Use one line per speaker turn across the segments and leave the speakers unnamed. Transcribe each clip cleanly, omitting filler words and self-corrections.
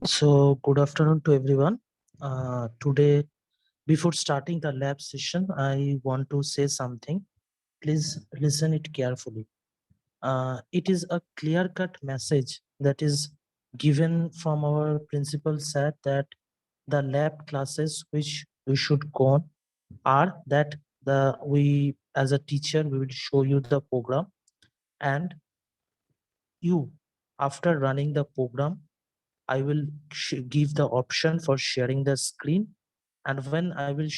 So, good afternoon to everyone. Today, before starting the lab session, I want to say something. Please listen it carefully. It is a clear-cut message that is given from our principal sir that the lab classes which we should go on are that the we as a teacher we will show you the program, and you, after running the program, I will give the option for sharing the screen. And when I will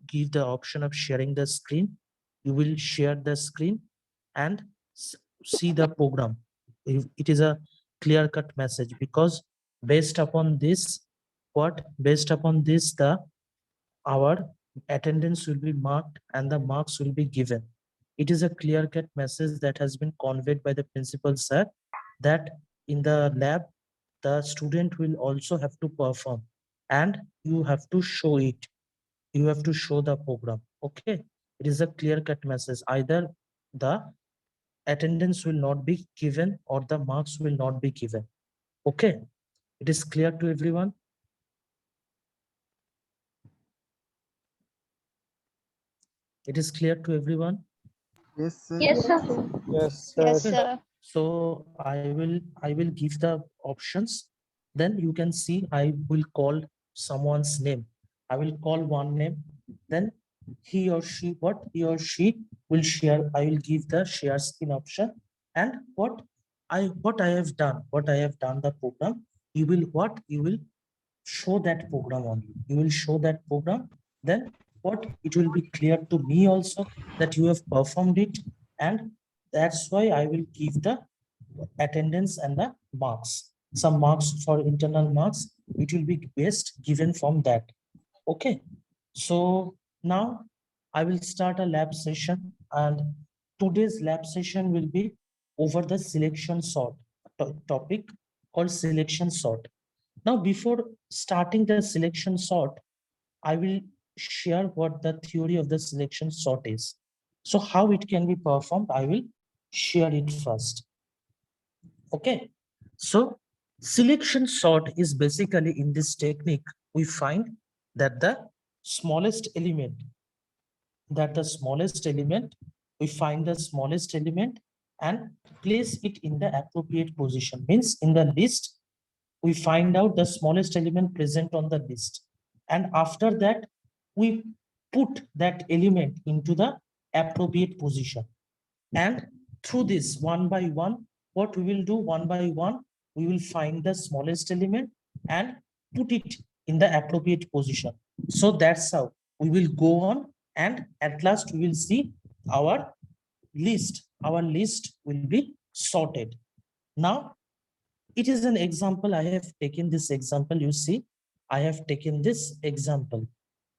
give the option of sharing the screen, you will share the screen and see the program. It is a clear cut message because based upon this, based upon this, the our attendance will be marked and the marks will be given. It is a clear cut message that has been conveyed by the principal sir that in the lab the student will also have to perform and you have to show it. You have to show the program. Okay. It is a clear cut message. Either the attendance will not be given or the marks will not be given. Okay. It is clear to everyone. It is clear to everyone.
Yes, sir.
Yes, sir.
Yes,
Yes,
sir.
Okay.
sir.
So I will give the options. Then you can see I will call someone's name. I will call one name. Then he or she, what he or she will share. I will give the share screen option. And what I have done, the program. You will show that program only. You will show that program. Then what it will be clear to me also that you have performed it, and that's why I will give the attendance and the marks. Some marks for internal marks, it will be best given from that. Okay. So now I will start a lab session, and today's lab session will be over the selection sort topic called selection sort. Now, before starting the selection sort, I will share what the theory of the selection sort is. So how it can be performed, I will share it first. Okay. So selection sort is basically in this technique, we find that smallest element, the smallest element, we find the smallest element and place it in the appropriate position. Means in the list, we find out the smallest element present on the list. And after that, we put that element into the appropriate position. And through this one by one, what we will do one by one, we will find the smallest element and put it in the appropriate position. So that's how we will go on. And at last, we will see our list. Our list will be sorted. Now, it is an example. I have taken this example. You see, I have taken this example.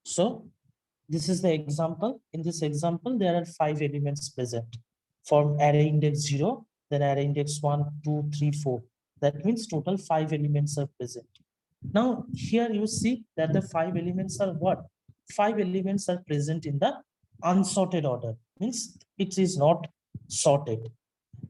So this is the example. In this example, there are 5 elements present. From array index 0, then array index 1, 2, 3, 4. That means total 5 elements are present. Now, here you see that the 5 elements are what? 5 elements are present in the unsorted order. Means it is not sorted.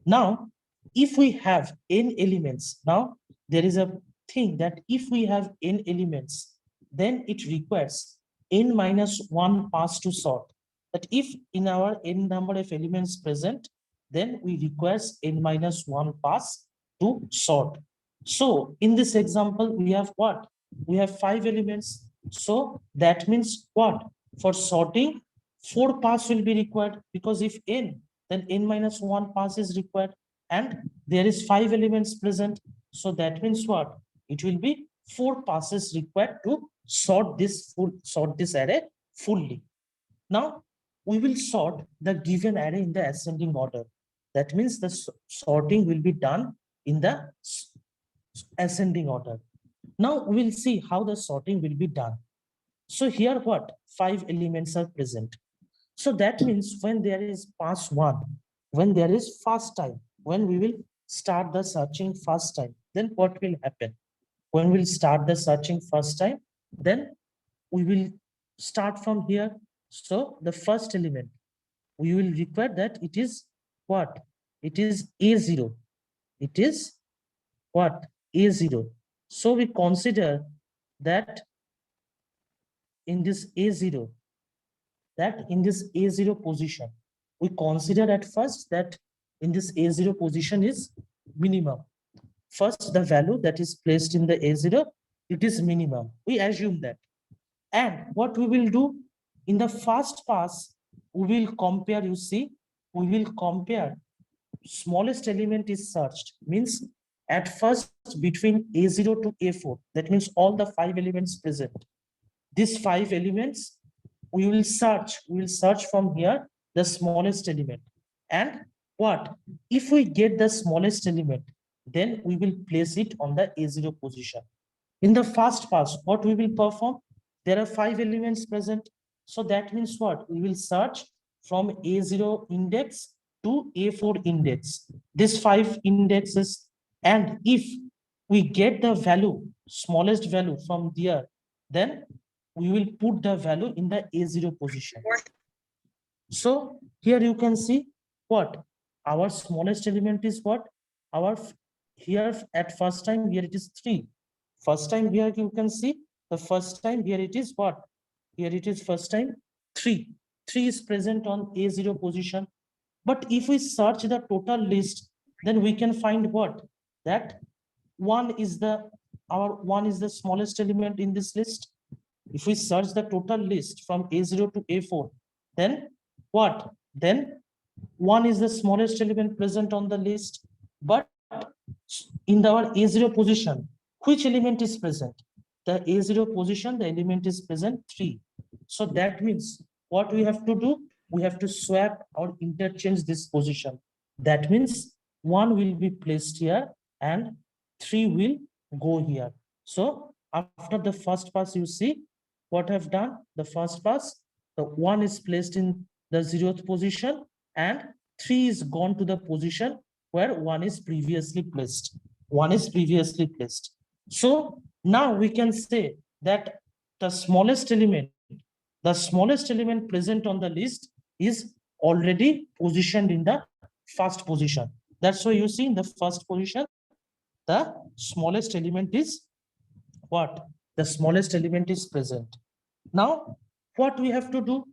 Now, if we have n elements, now there is a thing that if we have n elements, then it requires n minus 1 pass to sort. That if in our n number of elements present, then we require n minus 1 pass to sort. So in this example, we have what? We have 5 elements. So that means what? For sorting, 4 pass will be required, because if n, then n minus 1 pass is required, and there is 5 elements present. So that means what? It will be 4 passes required to sort this array fully. Now we will sort the given array in the ascending order. That means the sorting will be done in the ascending order. Now we'll see how the sorting will be done. So here what? 5 elements are present. So that means when there is pass 1, when there is first time, when we will start the searching first time, then what will happen? When we'll start the searching first time, then we will start from here. So the first element, we will require that it is what? It is A0. It is what? A0. So we consider that in this A0, position, we consider at first that in this A0 position is minimum. First, the value that is placed in the A0, it is minimum. We assume that. And what we will do in the first pass, we will compare, you see, we will compare smallest element is searched, means at first between A0 to A4, that means all the 5 elements present. These 5 elements, we will search from here the smallest element. And what? If we get the smallest element, then we will place it on the A0 position. In the first pass, what we will perform? There are 5 elements present. So that means what? We will search from A0 index to A4 index. These 5 indexes. And if we get the value, smallest value from there, then we will put the value in the A0 position. So here you can see what? Our smallest element is what? Our here at first time, here it is 3. First time here you can see the first time here it is what? Here it is first time 3. 3 is present on A0 position. But if we search the total list, then we can find what? That 1 is the smallest element in this list. If we search the total list from A0 to A4, then what? Then 1 is the smallest element present on the list. But in our A0 position, which element is present? The A0 position, the element is present 3. So that means what we have to do? We have to swap or interchange this position. That means 1 will be placed here and 3 will go here. So after the first pass, you see what I've done? The first pass, the 1 is placed in the 0th position and 3 is gone to the position where 1 is previously placed. 1 is previously placed. So now we can say that the smallest element present on the list is already positioned in the first position. That's why you see in the first position, the smallest element is what? The smallest element is present. Now, what we have to do?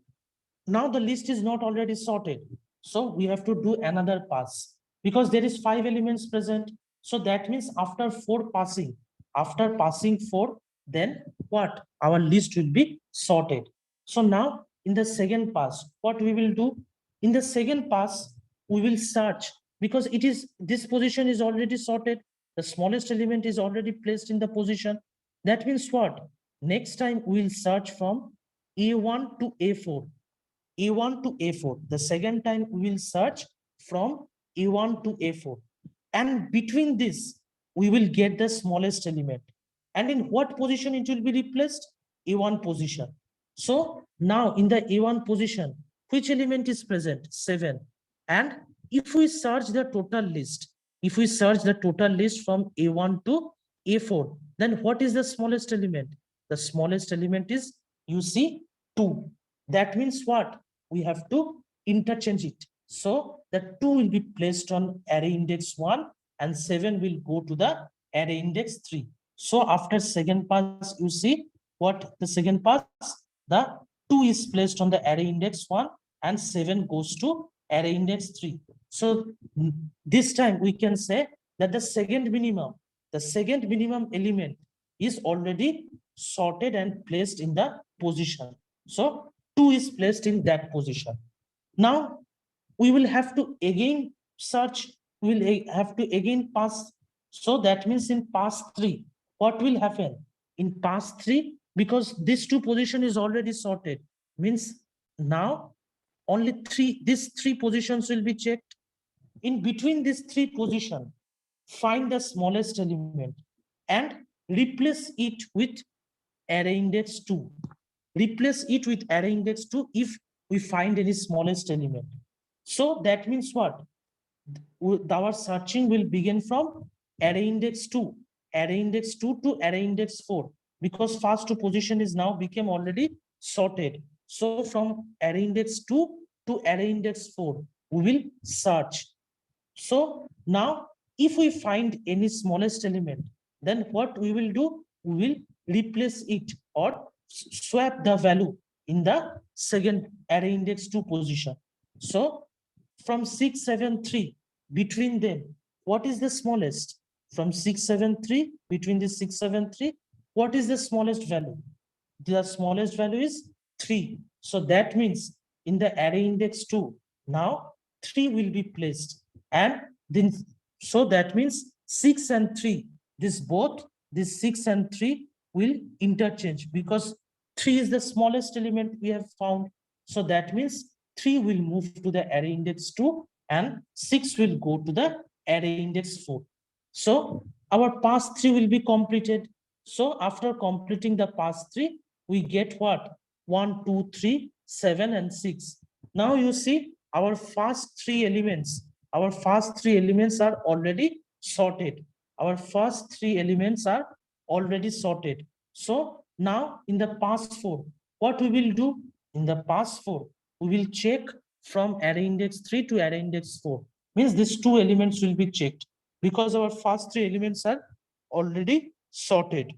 Now the list is not already sorted. So we have to do another pass because there is 5 elements present. So that means after passing 4, then what? Our list will be sorted. So now in the second pass, what we will do? In the second pass, we will search because this position is already sorted. The smallest element is already placed in the position. That means what? Next time we will search from A1 to A4. A1 to A4. The second time we will search from A1 to A4. And between this, we will get the smallest element. And in what position it will be replaced? A1 position. So now in the A1 position, which element is present? 7. And if we search the total list, from A1 to A4, then what is the smallest element? The smallest element is, you see, 2. That means what? We have to interchange it. So the 2 will be placed on array index 1 and 7 will go to the array index 3. So after second pass, you see what the second pass? The 2 is placed on the array index 1 and 7 goes to array index 3. So this time we can say that the second minimum element is already sorted and placed in the position. So 2 is placed in that position. Now we will have to again search, we will have to again pass. So that means in pass 3, what will happen? In pass 3, because this 2 position is already sorted, means now only these 3 positions will be checked. In between these 3 positions, find the smallest element and replace it with array index 2. Replace it with array index 2 if we find any smallest element. So that means what? Our searching will begin from array index 2 to array index 4, because first 2 position is now became already sorted. So from array index 2 to array index 4, we will search. So now if we find any smallest element, then what we will do? We will replace it or swap the value in the second array index 2 position. So from 673 between them, what is the smallest? From 673 between the 673, what is the smallest value? The smallest value is 3. So that means in the array index 2, now 3 will be placed. And then, so that means 6 and 3, this 6 and 3 will interchange because 3 is the smallest element we have found. So that means 3 will move to the array index 2 and 6 will go to the array index 4. So our pass 3 will be completed. So after completing the pass 3, we get what? 1, 2, 3, 7, and 6. Now you see our first three elements are already sorted. Our first three elements are already sorted. So now in the pass 4, what we will do? In the pass 4, we will check from array index 3 to array index 4. Means these two elements will be checked because our first three elements are already sorted.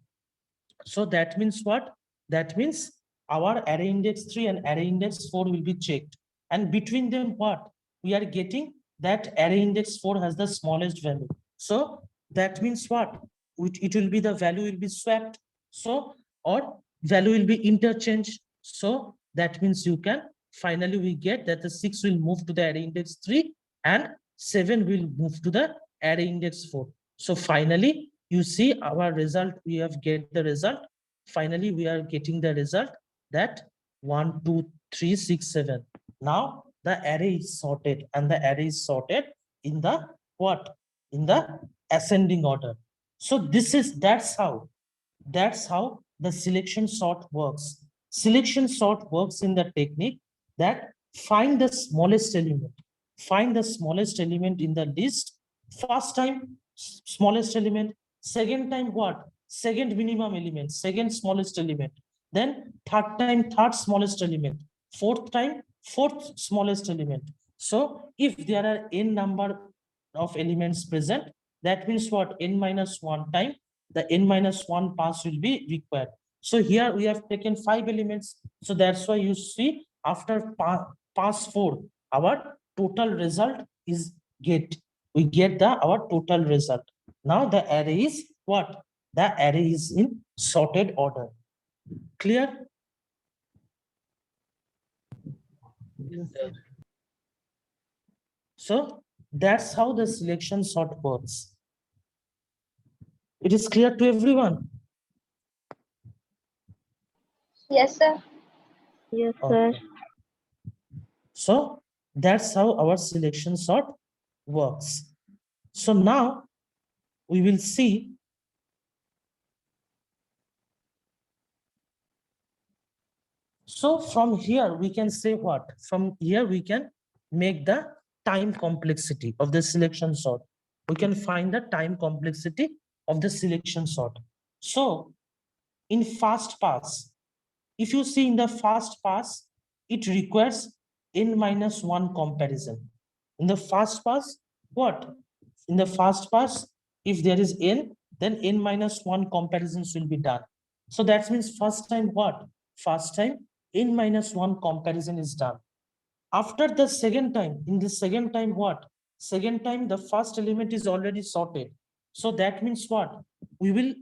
So that means what? That means our array index 3 and array index 4 will be checked. And between them, what? We are getting that array index 4 has the smallest value. So that means what? It will be the value will be swapped. So, or value will be interchanged. So that means you can finally we get that the 6 will move to the array index 3 and 7 will move to the array index 4. So finally, you see our result, we have get the result. Finally, we are getting the result that 1, 2, 3, 6, 7. Now the array is sorted and the array is sorted in the what? In the ascending order. So that's how the selection sort works. Selection sort works in the technique that find the smallest element. Find the smallest element in the list. First time, smallest element. Second time, what? Second minimum element, second smallest element. Then third time, third smallest element. Fourth time, fourth smallest element. So if there are n number of elements present, that means what? N minus 1 time the n minus 1 pass will be required. So here we have taken 5 elements. So that's why you see after pass 4, our total result is we get our total result. Now the array is what? The array is in sorted order. Clear? So that's how the selection sort works. It is clear to everyone?
Yes, sir.
Yes, sir.
Okay. So that's how our selection sort works. So now we will see so from here we can say what? From here we can make the time complexity of the selection sort. We can find the time complexity of the selection sort. So in fast pass, if you see in the fast pass, it requires n minus 1 comparison. In the fast pass, what? In the fast pass, if there is n, then n minus 1 comparisons will be done. So that means first time what? First time n minus 1 comparison is done. After the second time, in the second time what? Second time the first element is already sorted. So that means what? We will,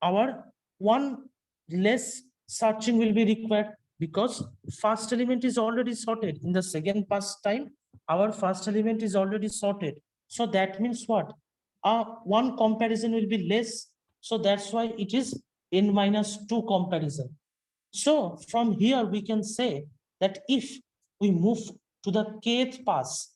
our one less searching will be required because first element is already sorted. In the second pass time, our first element is already sorted. So that means what? One comparison will be less. So that's why it is n minus 2 comparison. So from here we can say that if we move to the kth pass,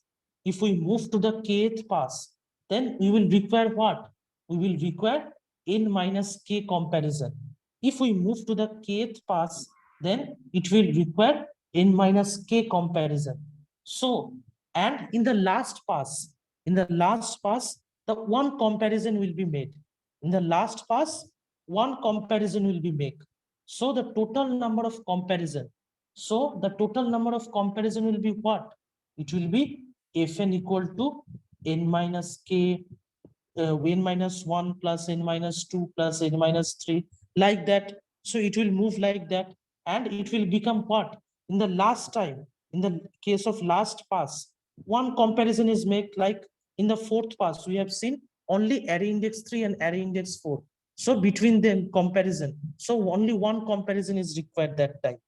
then we will require what? We will require n minus k comparison. If we move to the kth pass, then it will require n minus k comparison. So, and in the last pass, the one comparison will be made. In the last pass, one comparison will be made. So the total number of comparison. So the total number of comparison will be what? It will be Fn equal to n minus k n minus 1 plus n minus 2 plus n minus 3, like that. So it will move like that, and it will become what? In the last time, in the case of last pass, one comparison is made, like in the fourth pass, we have seen only array index 3 and array index 4. So between them comparison. So only one comparison is required that time.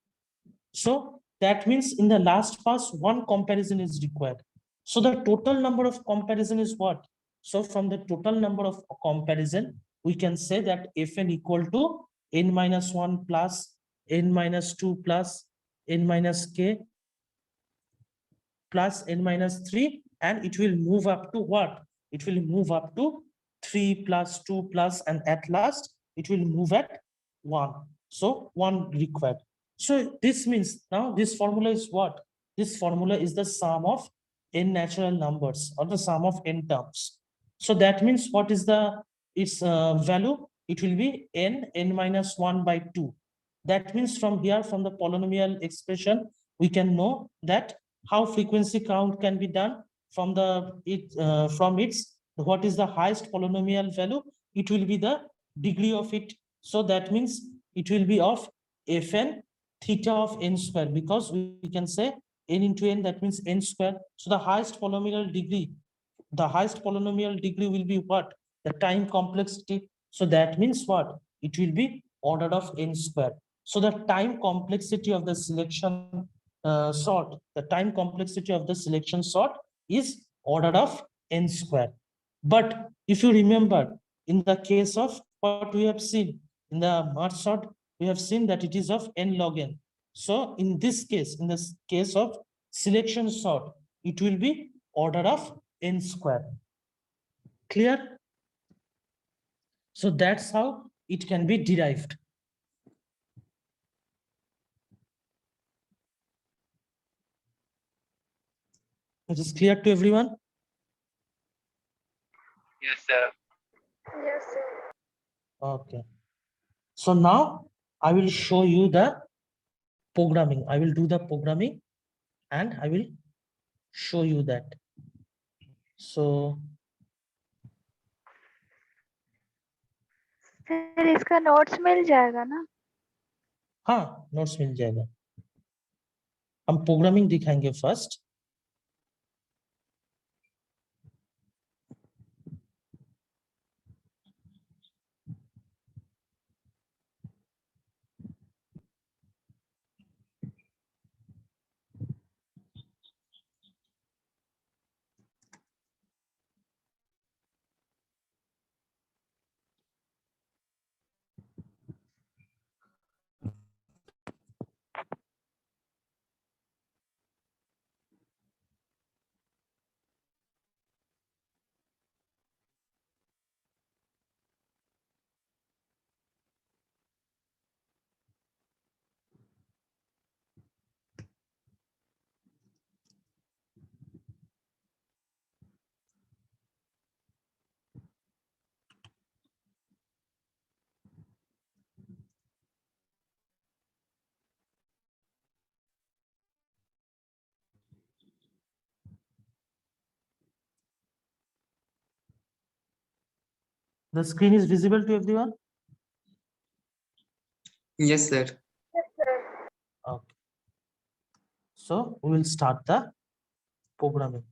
So that means in the last pass, one comparison is required. So the total number of comparison is what? So from the total number of comparison, we can say that Fn equal to n minus 1 plus n minus 2 plus n minus k plus n minus 3, and it will move up to what? It will move up to 3 plus 2 plus, and at last it will move at 1. So 1 required. So this means now this formula is what? This formula is the sum of n natural numbers, or the sum of n terms. So that means what is the its value? It will be n minus 1 by 2. That means from here, from the polynomial expression, we can know that how frequency count can be done from from its, what is the highest polynomial value? It will be the degree of it. So that means it will be of Fn theta of n square, because we can say n into n, that means n square. So the highest polynomial degree, will be what? The time complexity. So that means what? It will be order of n square. So the time complexity of the selection sort, is order of n square. But if you remember, in the case of what we have seen in the merge sort, we have seen that it is of n log n. So in this case, in this case of selection sort, it will be order of n square. Clear? So that's how it can be derived. It is clear to everyone?
Yes, sir.
Yes, sir.
Okay. So now I will show you the programming. I will do the programming and I will show you that. So
sir इसका notes मिल जाएगा ना?
हाँ, notes मिल जाएगा. हम programming दिखाएंगे first. The screen is visible to everyone?
Yes, sir.
Yes, sir.
Okay. So we will start the programming.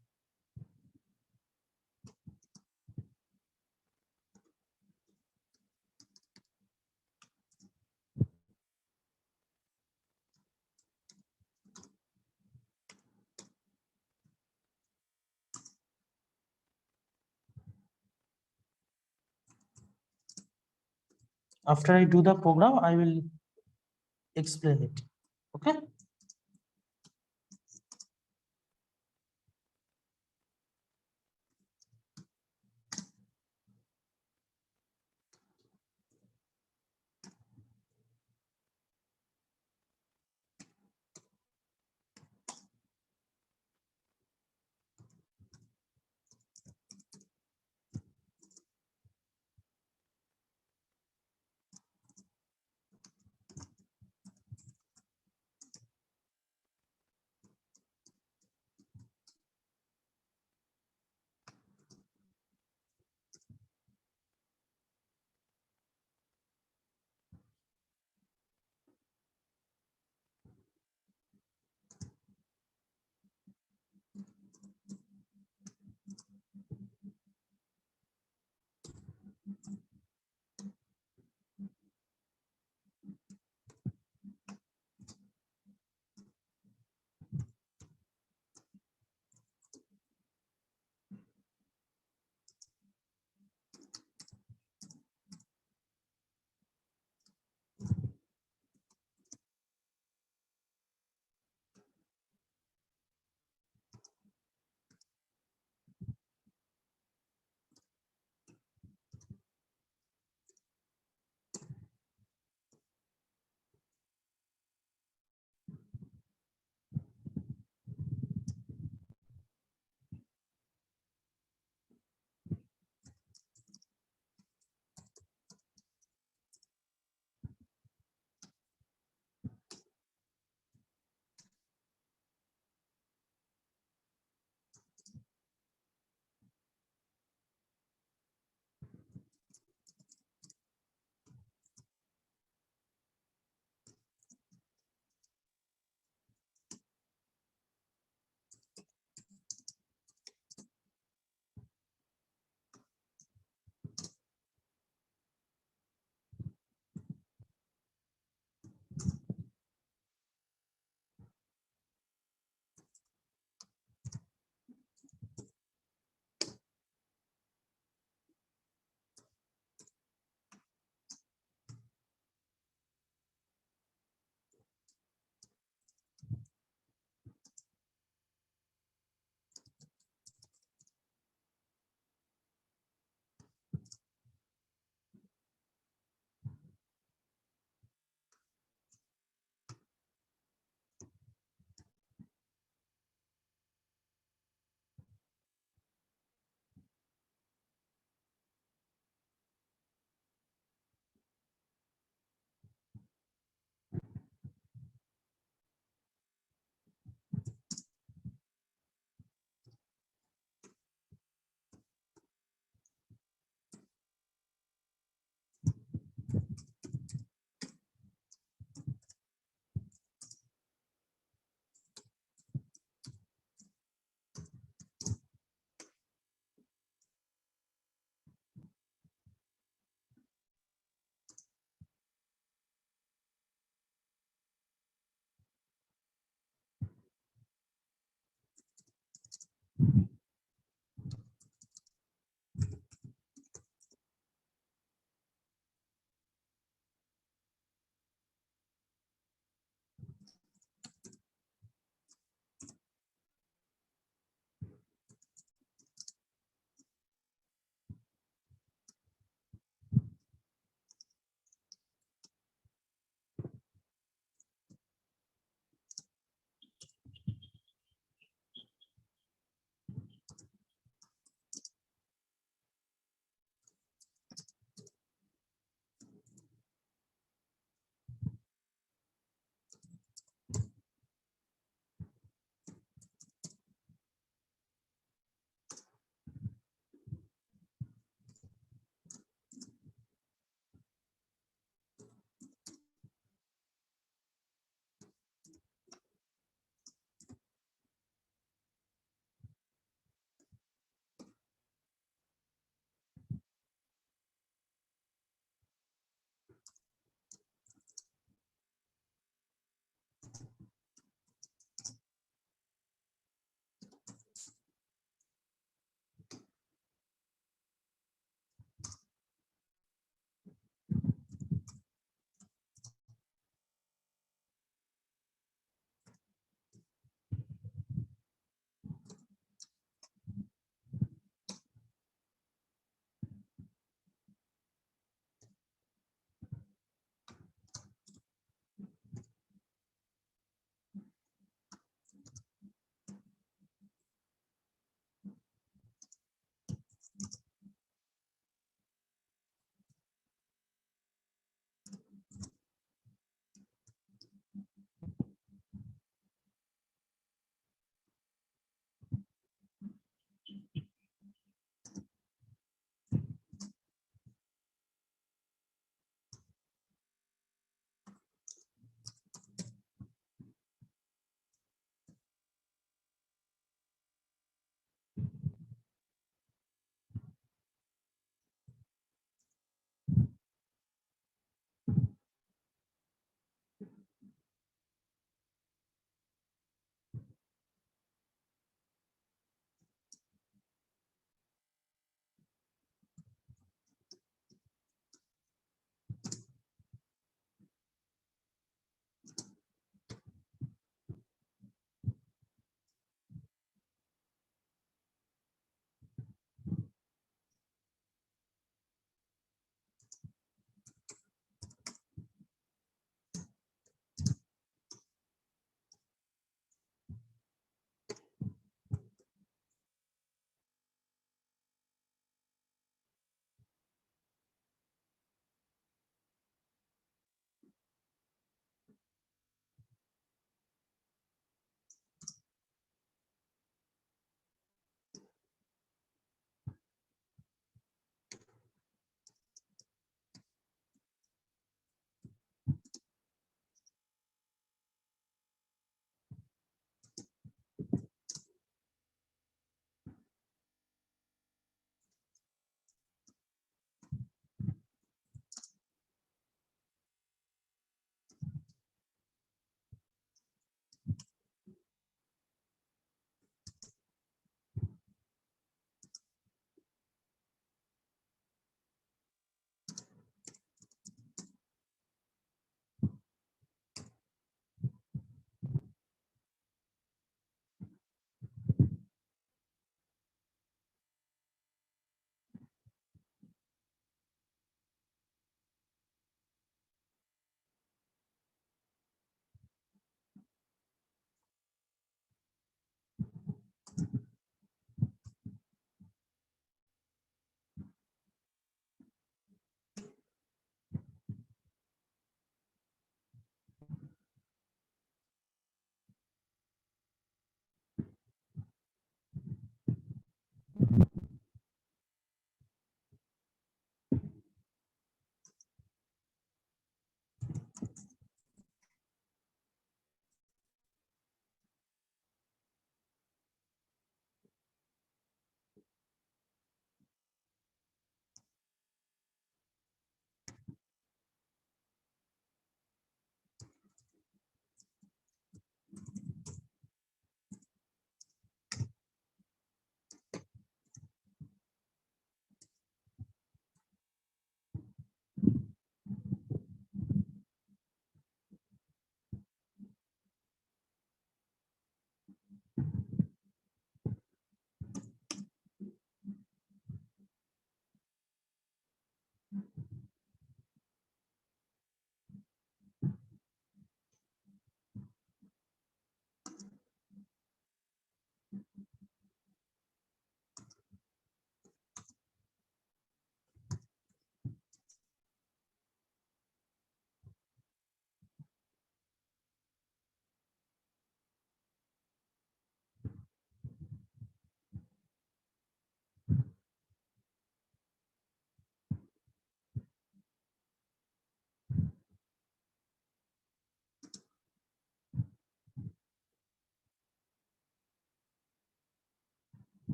After I do the program, I will explain it. Okay.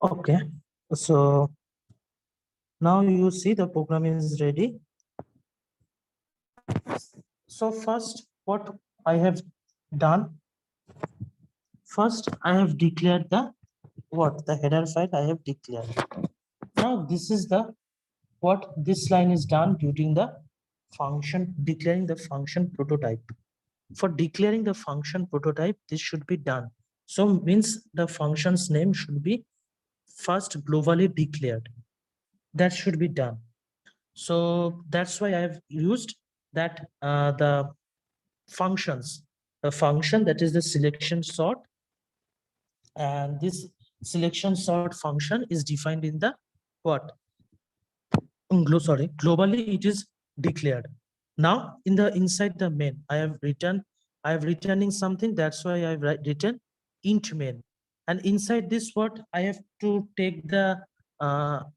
Okay, so now you see the program is ready. So first, what I have done, first I have declared the header file I have declared. Now this is what this line is done during the function, declaring the function prototype. For declaring the function prototype, this should be done. So means the function's name should be first globally declared. That should be done. So that's why I have used that the functions, the function that is the selection sort, and this selection sort function is defined in the what? Sorry, globally it is declared. Now in the inside the main, I have returning something. That's why I've written int main. And inside this what I have to take the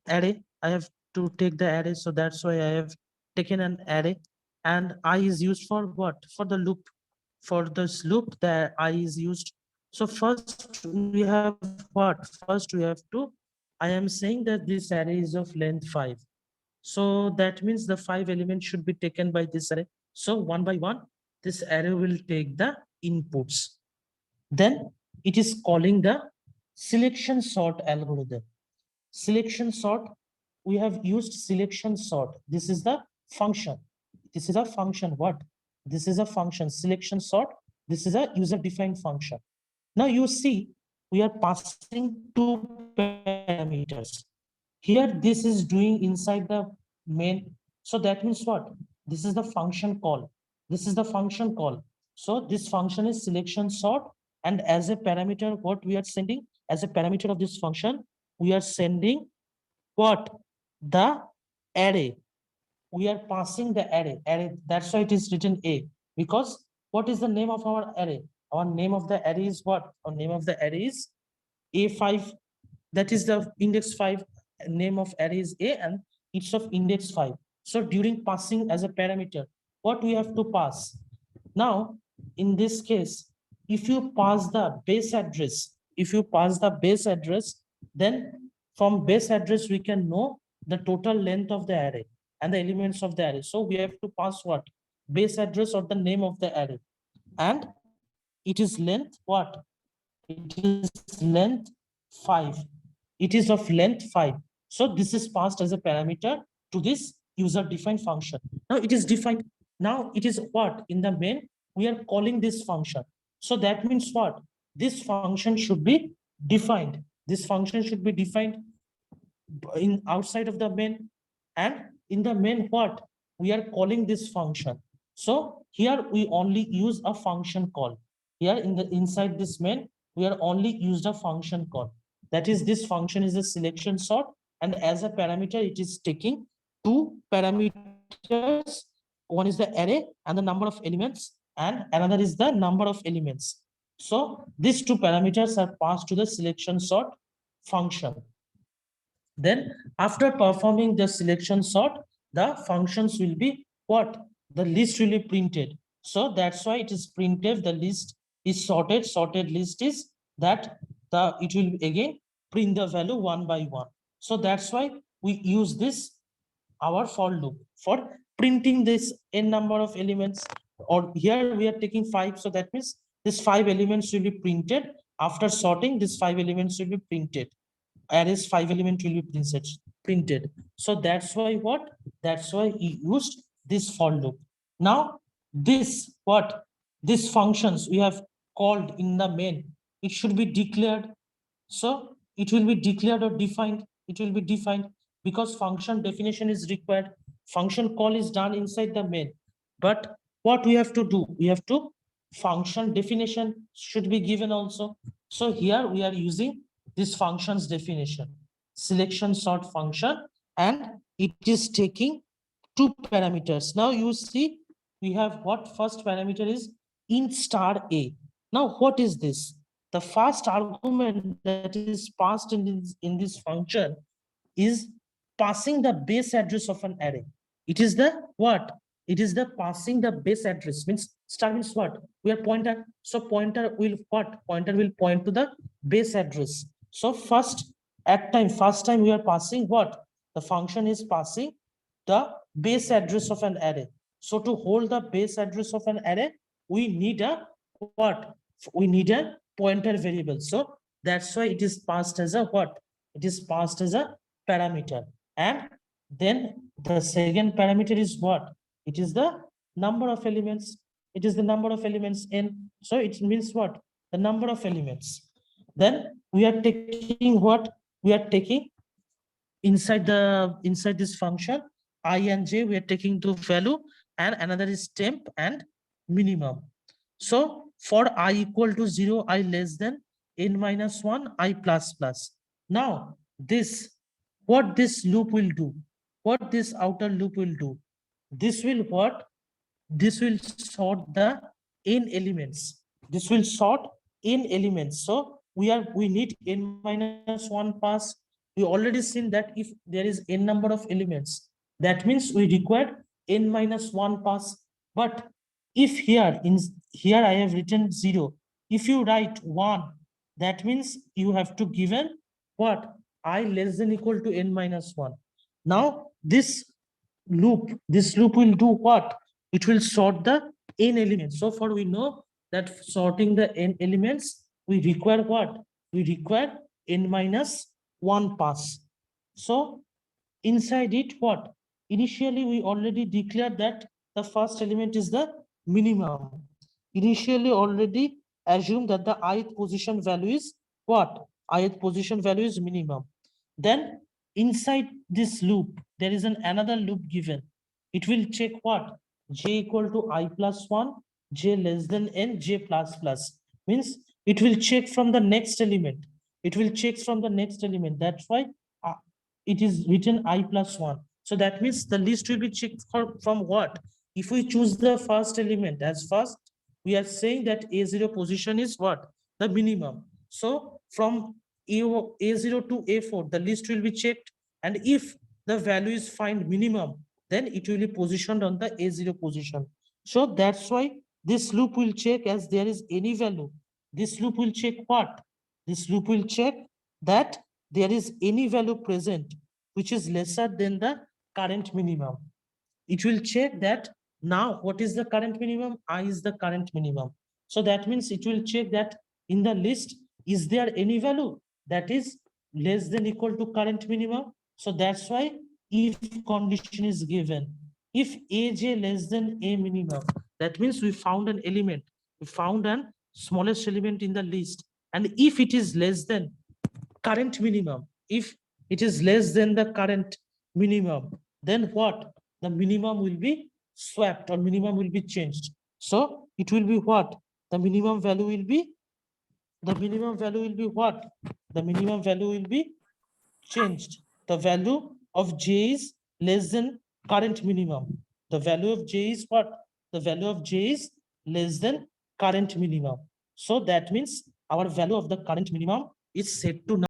array. I have to take the array. So that's why I have taken an array. And I is used for what? For the loop. For this loop, the I is used. So first we have what? First we have to, I am saying that this array is of length 5. So that means the 5 elements should be taken by this array. So one by one, this array will take the inputs. Then it is calling the selection sort algorithm. Selection sort, we have used selection sort. This is the function. This is a function. What? This is a function. Selection sort. This is a user-defined function. Now you see, we are passing two parameters. Here, this is doing inside the main. So that means what? This is the function call. This is the function call. So this function is selection sort. And as a parameter, what we are sending as a parameter of this function, we are sending what? The array. We are passing the array. That's why it is written A. Because what is the name of our array? Our name of the array is what? Our name of the array is A5. That is the index 5. Name of array is A and it's of index 5. So during passing as a parameter, what we have to pass? Now, in this case, if you pass the base address, then from base address, we can know the total length of the array and the elements of the array. So we have to pass what? Base address or the name of the array. And it is length what? It is length 5. It is of length 5. So this is passed as a parameter to this user defined function. Now it is defined. Now it is what? In the main, we are calling this function. So that means what? This function should be defined. This function should be defined in outside of the main, and in the main what? We are calling this function. So here we only use a function call. Here in the inside this main, we are only used a function call. That is, this function is a selection sort, and as a parameter, it is taking two parameters. One is the array and the number of elements, and another is the number of elements. So these two parameters are passed to the selection sort function. Then after performing the selection sort, the functions will be what? The list will be printed. So that's why it is printed. The list is sorted. Sorted list is that it will again print the value one by one. So that's why we use this our for loop for printing this n number of elements. Or here we are taking 5. So that means this 5 elements will be printed. After sorting, this 5 elements will be printed. Arrays 5 element will be printed. So that's why what? That's why he used this for loop. Now this what? These functions we have called in the main, it should be declared. So it will be declared or defined. It will be defined because function definition is required. Function call is done inside the main. But what we have to do? We have to function definition should be given also. So here we are using this function's definition, selection sort function, and it is taking two parameters. Now you see we have what? First parameter is int star a. Now what is this? The first argument that is passed in this function is passing the base address of an array. It is the what? It is the passing the base address. Means star means what? We are pointer. So pointer will what? Pointer will point to the base address. So first at time, first time we are passing what? The function is passing the base address of an array. So to hold the base address of an array, we need a what? We need a pointer variable. So that's why it is passed as a what? It is passed as a parameter. And then the second parameter is what? It is the number of elements. It is the number of elements n. So it means what? The number of elements. Then we are taking what? We are taking inside this function I and j, we are taking the value, and another is temp and minimum. So for I equal to 0, I less than n minus 1, I plus plus. Now this, what this loop will do, what this outer loop will do, this will what? This will sort the n elements. This will sort n elements. So we need n minus 1 pass. We already seen that if there is n number of elements, that means we require n minus 1 pass. But if here I have written 0, if you write 1, that means you have to given what? I less than equal to n minus 1. Now this loop will do what? It will sort the n elements. So for we know that sorting the n elements, we require what? We require n minus 1 pass. So inside it, what? Initially, we already declared that the first element is the minimum. Initially already assumed that the ith position value is what? Ith position value is minimum. Then inside this loop, there is another loop given. It will check what? J equal to I plus 1, j less than n, j plus plus. Means it will check from the next element. It will check from the next element. That's why it is written I plus 1. So that means the list will be checked from what? If we choose the first element as first, we are saying that A0 position is what? The minimum. So from A0 to A4, the list will be checked. And if the value is find minimum, then it will be positioned on the A0 position. So that's why this loop will check as there is any value. This loop will check what? This loop will check that there is any value present which is lesser than the current minimum. It will check that now what is the current minimum? I is the current minimum. So that means it will check that in the list, is there any value that is less than equal to current minimum? So that's why if condition is given, if aj less than a minimum, that means we found an element, we found an smallest element in the list. And if it is less than current minimum, if it is less than the current minimum, then what? The minimum will be swapped or minimum will be changed. So it will be what? The minimum value will be, the minimum value will be what? The minimum value will be changed. The value of j is less than current minimum. The value of j is what? The value of j is less than current minimum. So that means our value of the current minimum is set to